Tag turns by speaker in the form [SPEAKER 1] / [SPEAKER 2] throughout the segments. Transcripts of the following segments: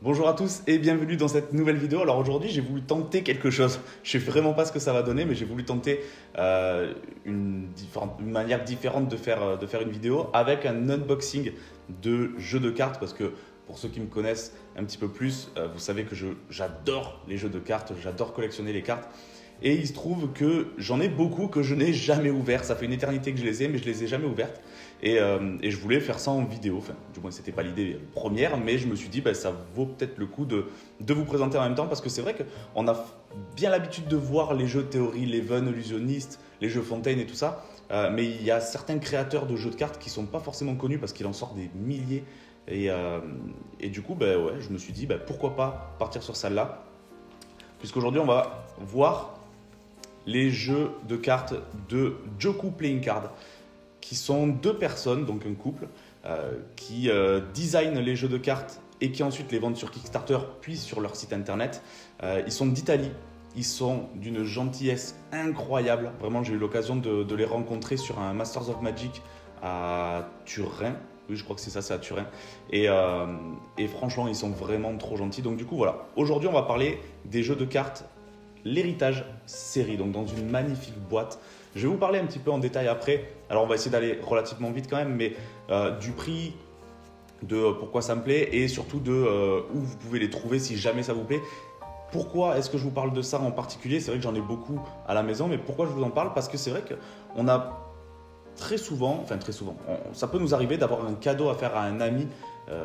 [SPEAKER 1] Bonjour à tous et bienvenue dans cette nouvelle vidéo. Alors aujourd'hui j'ai voulu tenter quelque chose. Je ne sais vraiment pas ce que ça va donner mais j'ai voulu tenter une manière différente de faire une vidéo avec un unboxing de jeux de cartes parce que pour ceux qui me connaissent un petit peu plus, vous savez que j'adore les jeux de cartes, j'adore collectionner les cartes. Et il se trouve que j'en ai beaucoup que je n'ai jamais ouverts. Ça fait une éternité que je les ai mais je ne les ai jamais ouvertes. Et je voulais faire ça en vidéo, enfin, du moins c'était pas l'idée première, mais je me suis dit ça vaut peut-être le coup de vous présenter en même temps parce que c'est vrai qu'on a bien l'habitude de voir les jeux de théorie, les Leven, Illusionniste, les jeux Fontaine et tout ça, mais il y a certains créateurs de jeux de cartes qui sont pas forcément connus parce qu'il en sort des milliers et du coup ouais, je me suis dit pourquoi pas partir sur celle-là puisqu'aujourd'hui on va voir les jeux de cartes de Joku Playing Card qui sont deux personnes, donc un couple, qui designent les jeux de cartes et qui ensuite les vendent sur Kickstarter puis sur leur site internet. Ils sont d'Italie, ils sont d'une gentillesse incroyable. Vraiment, j'ai eu l'occasion de les rencontrer sur un Masters of Magic à Turin. Oui, je crois que c'est ça, c'est à Turin. Et franchement, ils sont vraiment trop gentils. Donc du coup, voilà. Aujourd'hui, on va parler des jeux de cartes l'héritage série, donc dans une magnifique boîte. Je vais vous parler un petit peu en détail après. Alors on va essayer d'aller relativement vite quand même, mais du prix, de pourquoi ça me plaît et surtout de où vous pouvez les trouver si jamais ça vous plaît. Pourquoi est-ce que je vous parle de ça en particulier? C'est vrai que j'en ai beaucoup à la maison, mais pourquoi je vous en parle? Parce que c'est vrai qu'on a très souvent, ça peut nous arriver d'avoir un cadeau à faire à un ami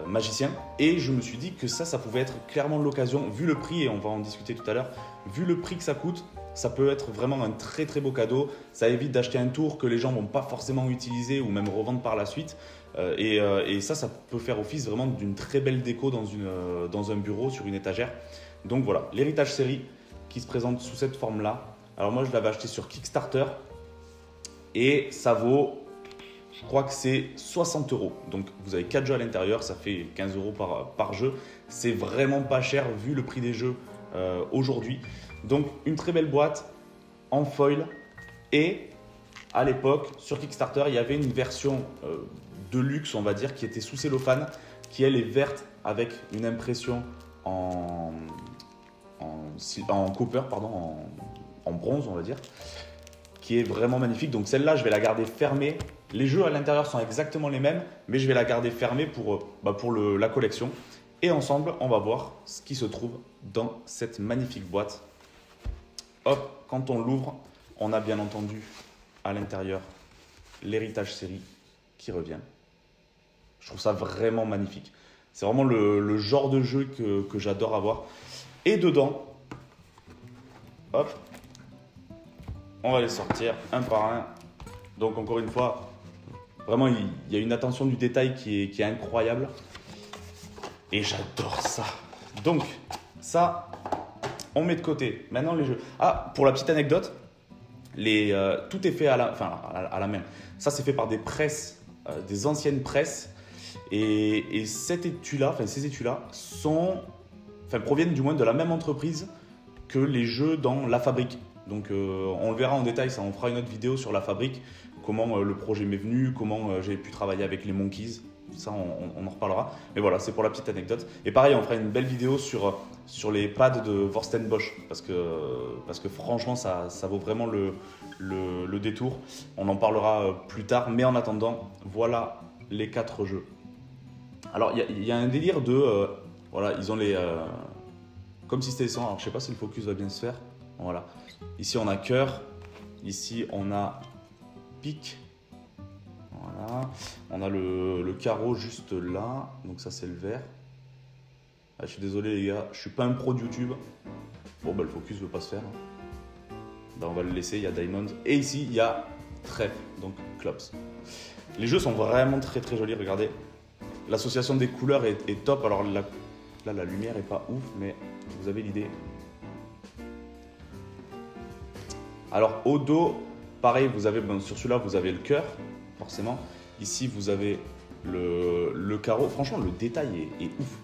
[SPEAKER 1] magicien et je me suis dit que ça pouvait être clairement l'occasion, vu le prix, et on va en discuter tout à l'heure, vu le prix que ça coûte, ça peut être vraiment un très très beau cadeau. Ça évite d'acheter un tour que les gens ne vont pas forcément utiliser ou même revendre par la suite. Et ça peut faire office vraiment d'une très belle déco dans un bureau, sur une étagère. Donc voilà, l'héritage série qui se présente sous cette forme-là. Alors moi je l'avais acheté sur Kickstarter et ça vaut, je crois que c'est 60 €. Donc vous avez 4 jeux à l'intérieur, ça fait 15 € par jeu. C'est vraiment pas cher vu le prix des jeux aujourd'hui. Donc une très belle boîte en foil et à l'époque sur Kickstarter il y avait une version de luxe on va dire qui était sous cellophane qui elle est verte avec une impression en copper, pardon, en bronze on va dire, qui est vraiment magnifique. Donc celle-là je vais la garder fermée. Les jeux à l'intérieur sont exactement les mêmes mais je vais la garder fermée pour la collection. Et ensemble on va voir ce qui se trouve dans cette magnifique boîte. Hop, quand on l'ouvre, on a bien entendu à l'intérieur l'héritage série qui revient. Je trouve ça vraiment magnifique. C'est vraiment le genre de jeu que j'adore avoir. Et dedans, hop, on va les sortir un par un. Donc encore une fois, vraiment il y a une attention du détail qui est incroyable. Et j'adore ça. Donc ça, on met de côté. Maintenant les jeux. Ah, pour la petite anecdote, tout est fait à la main. Ça c'est fait par des presses, des anciennes presses. Et ces étuis-là proviennent du moins de la même entreprise que les jeux dans La Fabrique. Donc on le verra en détail, ça on fera une autre vidéo sur La Fabrique, comment le projet m'est venu, comment j'ai pu travailler avec les Monkeys. Ça on en reparlera, mais voilà, c'est pour la petite anecdote. Et pareil, on fera une belle vidéo sur les pads de Vorsten Bosch parce que franchement ça vaut vraiment le détour. On en parlera plus tard, mais en attendant, voilà les 4 jeux. Alors il y a un délire de voilà, ils ont les comme si c'était 100. Alors je sais pas si le focus va bien se faire. Voilà, ici on a cœur, ici on a pique. Voilà, on a le carreau juste là, donc ça c'est le vert. Ah, je suis désolé les gars, je suis pas un pro de YouTube. Bon le focus veut pas se faire. Ben, on va le laisser, il y a Diamond. Et ici il y a trèfle, donc clops. Les jeux sont vraiment très très jolis, regardez. L'association des couleurs est top. Alors là la lumière est pas ouf, mais vous avez l'idée. Alors au dos, pareil, vous avez sur celui-là vous avez le cœur. Forcément, ici vous avez le carreau. Franchement, le détail est ouf.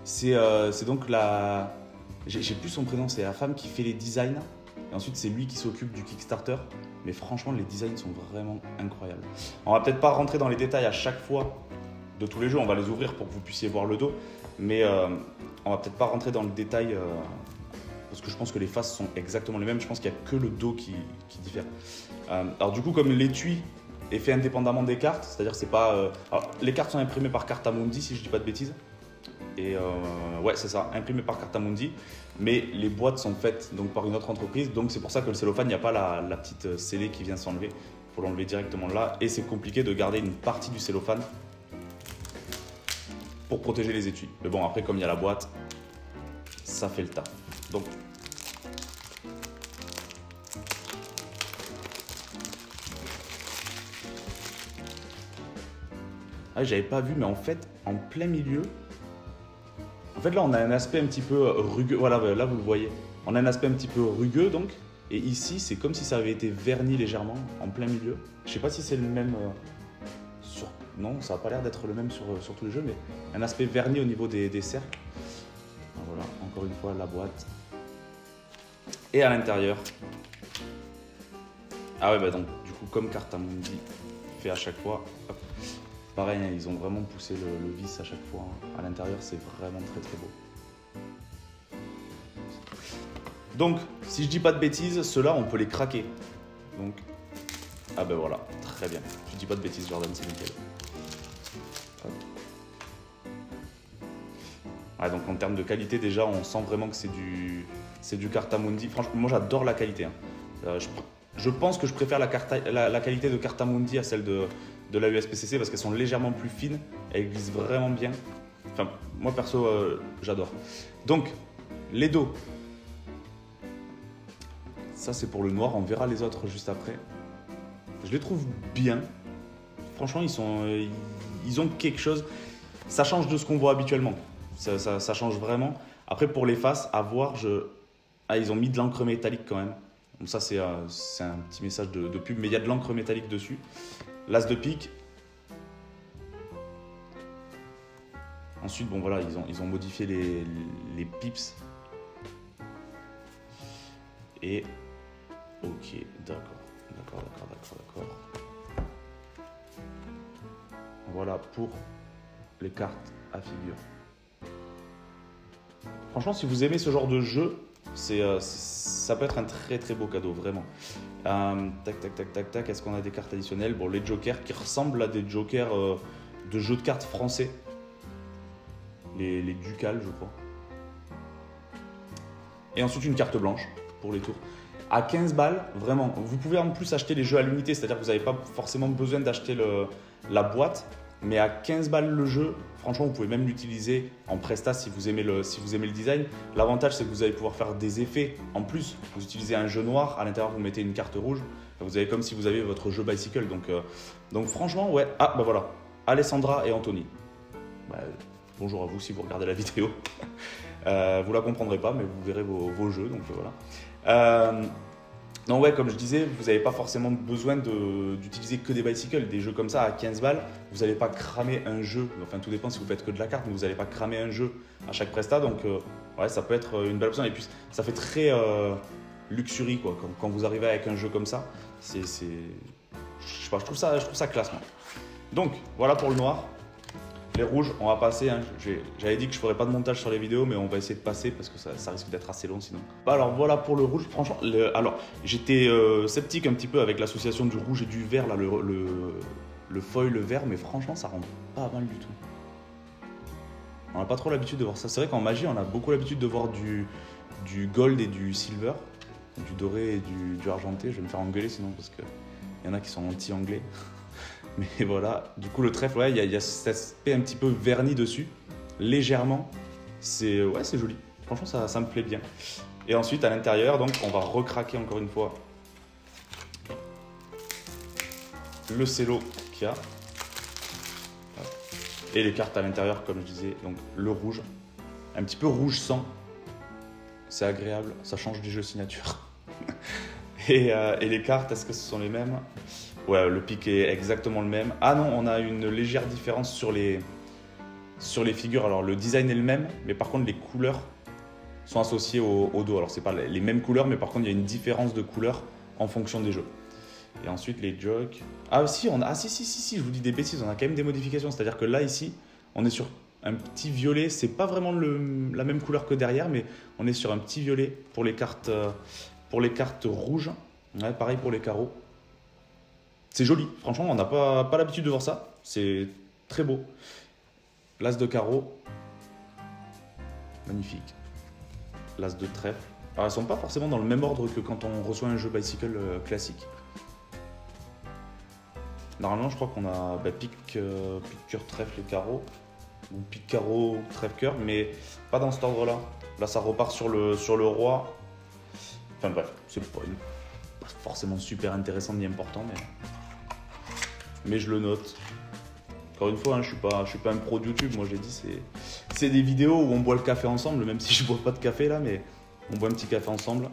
[SPEAKER 1] C'est donc j'ai plus son prénom, c'est la femme qui fait les designs. Et ensuite, c'est lui qui s'occupe du Kickstarter. Mais franchement, les designs sont vraiment incroyables. On va peut-être pas rentrer dans les détails à chaque fois de tous les jeux. On va les ouvrir pour que vous puissiez voir le dos. mais on va peut-être pas rentrer dans le détail parce que je pense que les faces sont exactement les mêmes. Je pense qu'il n'y a que le dos qui diffère. Alors du coup, comme l'étui est fait indépendamment des cartes, c'est-à-dire c'est pas... alors, les cartes sont imprimées par Cartamundi, si je dis pas de bêtises. Et ouais, c'est ça, imprimées par Cartamundi. Mais les boîtes sont faites donc, par une autre entreprise. Donc c'est pour ça que le cellophane, il n'y a pas la petite scellée qui vient s'enlever. Il faut l'enlever directement là. Et c'est compliqué de garder une partie du cellophane pour protéger les étuis. Mais bon, après, comme il y a la boîte, ça fait le taf. Donc, ah, j'avais pas vu, mais en fait, en plein milieu, en fait, là, on a un aspect un petit peu rugueux. Voilà, là, vous le voyez. On a un aspect un petit peu rugueux, donc. Et ici, c'est comme si ça avait été verni légèrement, en plein milieu. Je sais pas si c'est le même sur... Non, ça n'a pas l'air d'être le même sur tous les jeux, mais un aspect verni au niveau des cercles. Voilà, encore une fois, la boîte. Et à l'intérieur. Ah ouais, bah donc, du coup, comme Cartamundi fait à chaque fois, hop. Pareil, hein, ils ont vraiment poussé le vis à chaque fois. À l'intérieur, c'est vraiment très très beau. Donc, si je dis pas de bêtises, ceux-là, on peut les craquer. Donc, ah ben voilà, très bien. Je dis pas de bêtises, Jordan, c'est nickel. Ah, donc en termes de qualité, déjà, on sent vraiment que c'est du Cartamundi. Franchement, moi, j'adore la qualité. Hein. Je pense que je préfère la qualité de Cartamundi à celle de la USPCC parce qu'elles sont légèrement plus fines, elles glissent vraiment bien. Enfin, moi perso, j'adore. Donc, les dos. Ça, c'est pour le noir. On verra les autres juste après. Je les trouve bien. Franchement, ils ont quelque chose. Ça change de ce qu'on voit habituellement. Ça change vraiment. Après, pour les faces, à voir, ah, ils ont mis de l'encre métallique quand même. Donc ça, c'est un petit message de pub, mais il y a de l'encre métallique dessus. L'as de pique. Ensuite, bon voilà, ils ont modifié les pips. Et ok, d'accord. Voilà pour les cartes à figure. Franchement, si vous aimez ce genre de jeu, ça peut être un très très beau cadeau, vraiment. Tac. Est-ce qu'on a des cartes additionnelles? Bon, les jokers qui ressemblent à des jokers de jeux de cartes français. Les ducales, je crois. Et ensuite, une carte blanche pour les tours. À 15 balles, vraiment, vous pouvez en plus acheter les jeux à l'unité, c'est-à-dire que vous n'avez pas forcément besoin d'acheter la boîte, mais à 15 balles le jeu, franchement, vous pouvez même l'utiliser en presta si vous aimez le design. L'avantage, c'est que vous allez pouvoir faire des effets en plus. Vous utilisez un jeu noir, à l'intérieur, vous mettez une carte rouge, vous avez comme si vous aviez votre jeu bicycle. Donc franchement, ouais. Ah, bah voilà, Alessandra et Anthony. Bah, bonjour à vous si vous regardez la vidéo. Vous la comprendrez pas, mais vous verrez vos jeux, donc voilà. Donc ouais, comme je disais, vous n'avez pas forcément besoin d'utiliser que des bicycles. Des jeux comme ça à 15 balles, vous n'allez pas cramer un jeu. Enfin, tout dépend si vous faites que de la carte, mais vous n'allez pas cramer un jeu à chaque presta. Donc ouais, ça peut être une belle option. Et puis, ça fait très luxury, quoi. Quand vous arrivez avec un jeu comme ça, je sais pas, je trouve ça classe, moi. Donc, voilà pour le noir. Les rouges, on va passer. Hein. J'avais dit que je ne ferais pas de montage sur les vidéos, mais on va essayer de passer parce que ça risque d'être assez long sinon. Alors voilà pour le rouge. Franchement, alors j'étais sceptique un petit peu avec l'association du rouge et du vert, là, le foil vert, mais franchement, ça rend pas mal du tout. On n'a pas trop l'habitude de voir ça. C'est vrai qu'en magie, on a beaucoup l'habitude de voir du gold et du silver, du doré et du argenté. Je vais me faire engueuler sinon parce qu'il y en a qui sont anti-anglais. Mais voilà, du coup le trèfle, ouais, il y a cet aspect un petit peu verni dessus, légèrement, c'est joli, franchement ça me plaît bien. Et ensuite à l'intérieur, donc on va recraquer encore une fois le cello qu'il y a, et les cartes à l'intérieur comme je disais, donc le rouge, un petit peu rouge sang, c'est agréable, ça change du jeu signature. Et les cartes, est-ce que ce sont les mêmes? Ouais, le pic est exactement le même. Ah non, on a une légère différence sur les figures. Alors le design est le même, mais par contre les couleurs sont associées au dos. Alors c'est pas les mêmes couleurs, mais par contre il y a une différence de couleur en fonction des jeux. Et ensuite les jokes. Ah si, si, je vous dis des bêtises, on a quand même des modifications. C'est-à-dire que là ici, on est sur un petit violet. C'est pas vraiment la même couleur que derrière, mais on est sur un petit violet pour les cartes rouges. Ouais, pareil pour les carreaux. C'est joli, franchement, on n'a pas l'habitude de voir ça. C'est très beau. L'as de carreau, magnifique. L'as de trèfle. Alors, elles sont pas forcément dans le même ordre que quand on reçoit un jeu bicycle classique. Normalement, je crois qu'on a pique, cœur, trèfle et carreau. Ou pique, carreau, trèfle, cœur, mais pas dans cet ordre-là. Là, ça repart sur le roi. Enfin bref, c'est pas forcément super intéressant ni important, mais je le note. Encore une fois, hein, je suis pas un pro de YouTube. Moi, je l'ai dit, c'est des vidéos où on boit le café ensemble, même si je bois pas de café là, mais on boit un petit café ensemble.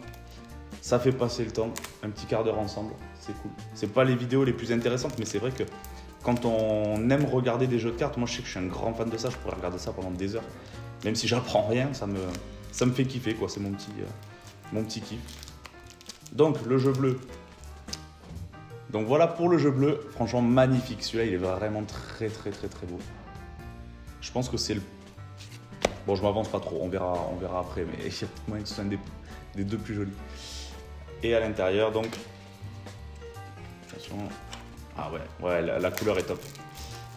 [SPEAKER 1] Ça fait passer le temps, un petit quart d'heure ensemble, c'est cool. C'est pas les vidéos les plus intéressantes, mais c'est vrai que quand on aime regarder des jeux de cartes, moi je sais que je suis un grand fan de ça, je pourrais regarder ça pendant des heures. Même si j'apprends rien, ça me fait kiffer, quoi. C'est mon petit kiff. Donc le jeu bleu. Donc voilà pour le jeu bleu, franchement magnifique. Celui-là, il est vraiment très beau. Je pense que c'est le... Bon, je m'avance pas trop, on verra après, mais il y a peut-être moyen que ce soit un des deux plus jolis. Et à l'intérieur, donc... Attention... Ah ouais, la couleur est top.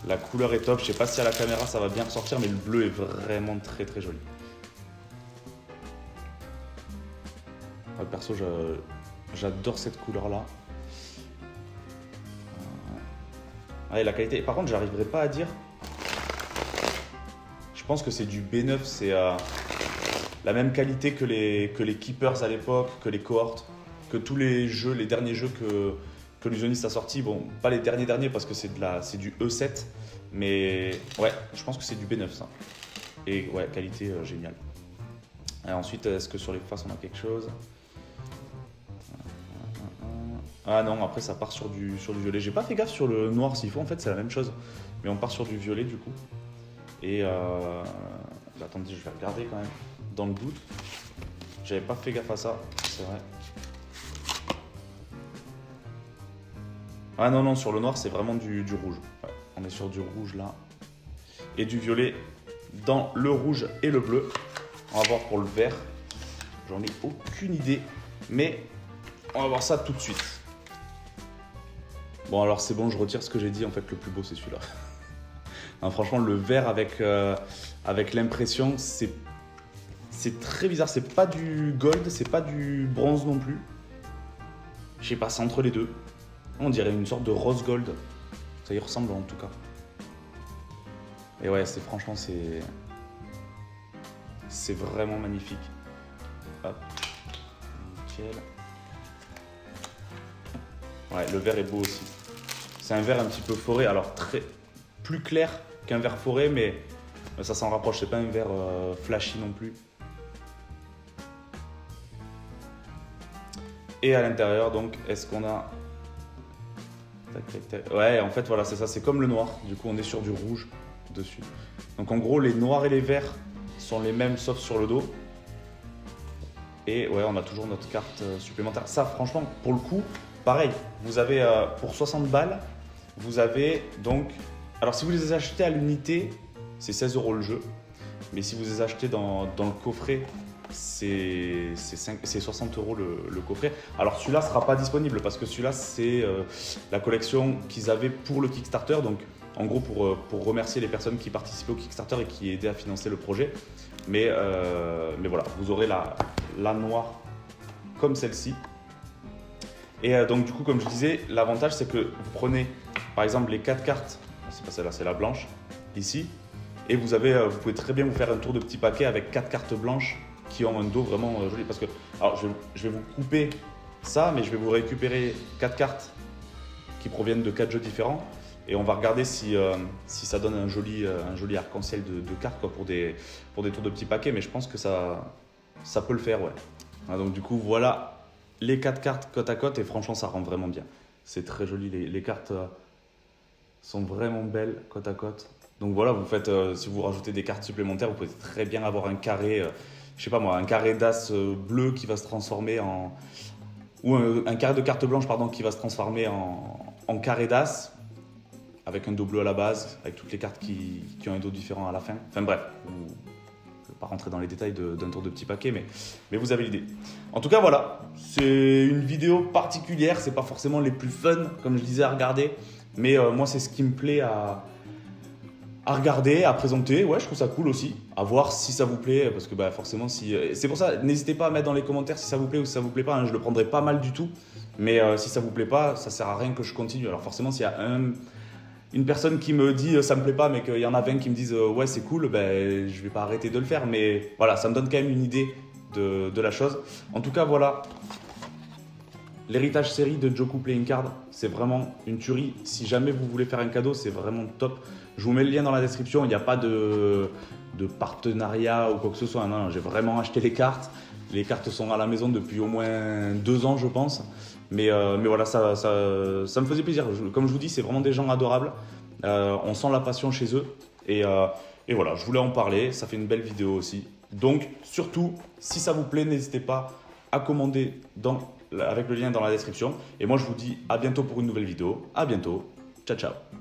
[SPEAKER 1] La couleur est top, je sais pas si à la caméra ça va bien ressortir, mais le bleu est vraiment très joli. Ouais, perso, j'adore cette couleur-là. Ouais, la qualité... Par contre, j'arriverai pas à dire... Je pense que c'est du B9, c'est la même qualité que les Keepers à l'époque, que les cohortes, que tous les jeux, les derniers jeux que l'Illusionniste a sorti. Bon, pas les derniers parce que c'est du E7, mais ouais, je pense que c'est du B9 ça. Et ouais, qualité géniale. Et ensuite, est-ce que sur les faces on a quelque chose? Ah non, après ça part sur du violet. J'ai pas fait gaffe sur le noir s'il faut, en fait c'est la même chose. Mais on part sur du violet du coup. Et attendez, je vais regarder quand même dans le doute. J'avais pas fait gaffe à ça, c'est vrai. Ah non, sur le noir c'est vraiment du rouge. Ouais, on est sur du rouge là. Et du violet dans le rouge et le bleu. On va voir pour le vert. J'en ai aucune idée. Mais on va voir ça tout de suite. Bon alors c'est bon, je retire ce que j'ai dit. En fait le plus beau c'est celui-là. Non, franchement le vert avec l'impression c'est très bizarre. C'est pas du gold, c'est pas du bronze non plus. Je sais pas, c'est entre les deux. On dirait une sorte de rose gold. Ça y ressemble en tout cas. Et ouais, franchement c'est vraiment magnifique. Hop. Nickel. Ouais, le vert est beau aussi. C'est un vert un petit peu forêt, alors plus clair qu'un vert forêt, mais ça s'en rapproche. C'est pas un vert flashy non plus. Et à l'intérieur, donc, est-ce qu'on a... Ouais, en fait, voilà, c'est ça. C'est comme le noir. Du coup, on est sur du rouge dessus. Donc, en gros, les noirs et les verts sont les mêmes, sauf sur le dos. Et ouais, on a toujours notre carte supplémentaire. Ça, franchement, pour le coup, pareil. Vous avez, pour 60 balles, vous avez donc... Alors, si vous les achetez à l'unité, c'est 16 € le jeu. Mais si vous les achetez dans le coffret, c'est 60 € le coffret. Alors celui-là ne sera pas disponible parce que celui-là c'est la collection qu'ils avaient pour le Kickstarter. Donc en gros pour remercier les personnes qui participaient au Kickstarter et qui aidaient à financer le projet. Mais voilà, vous aurez la noire comme celle-ci. Et donc du coup comme je disais, l'avantage c'est que vous prenez par exemple les 4 cartes, c'est pas celle-là, c'est la blanche ici. Et vous pouvez très bien vous faire un tour de petit paquet avec 4 cartes blanches qui ont un dos vraiment joli. Parce que, alors je vais vous couper ça, mais je vais vous récupérer 4 cartes qui proviennent de 4 jeux différents. Et on va regarder si ça donne un joli arc-en-ciel de cartes quoi, pour des tours de petits paquets. Mais je pense que ça peut le faire, ouais. Donc du coup, voilà les 4 cartes côte à côte et franchement, ça rend vraiment bien. C'est très joli, les cartes sont vraiment belles côte à côte. Donc voilà, vous faites, si vous rajoutez des cartes supplémentaires, vous pouvez très bien avoir un carré, je sais pas moi, un carré d'as bleu qui va se transformer en... Ou un carré de carte blanche, pardon, qui va se transformer en carré d'as avec un dos bleu à la base, avec toutes les cartes qui ont un dos différent à la fin. Enfin bref, je ne vais pas rentrer dans les détails d'un tour de petit paquet, mais vous avez l'idée. En tout cas, voilà, c'est une vidéo particulière, c'est pas forcément les plus fun, comme je disais, à regarder, mais moi c'est ce qui me plaît à regarder, à présenter. Ouais, je trouve ça cool aussi, à voir si ça vous plaît, parce que bah, forcément, si c'est pour ça, n'hésitez pas à mettre dans les commentaires si ça vous plaît ou si ça vous plaît pas, hein, je le prendrai pas mal du tout, mais si ça vous plaît pas, ça sert à rien que je continue. Alors forcément, s'il y a une personne qui me dit ça me plaît pas, mais qu'il y en a 20 qui me disent ouais c'est cool, ben, je vais pas arrêter de le faire, mais voilà, ça me donne quand même une idée de la chose. En tout cas, voilà, l'héritage série de Joku Playing Card, c'est vraiment une tuerie. Si jamais vous voulez faire un cadeau, c'est vraiment top. Je vous mets le lien dans la description. Il n'y a pas de partenariat ou quoi que ce soit. Non, j'ai vraiment acheté les cartes. Les cartes sont à la maison depuis au moins 2 ans, je pense. Mais voilà, ça me faisait plaisir. Comme je vous dis, c'est vraiment des gens adorables. On sent la passion chez eux. Et voilà, je voulais en parler. Ça fait une belle vidéo aussi. Donc, surtout, si ça vous plaît, n'hésitez pas à commander avec le lien dans la description. Et moi, je vous dis à bientôt pour une nouvelle vidéo. À bientôt. Ciao, ciao.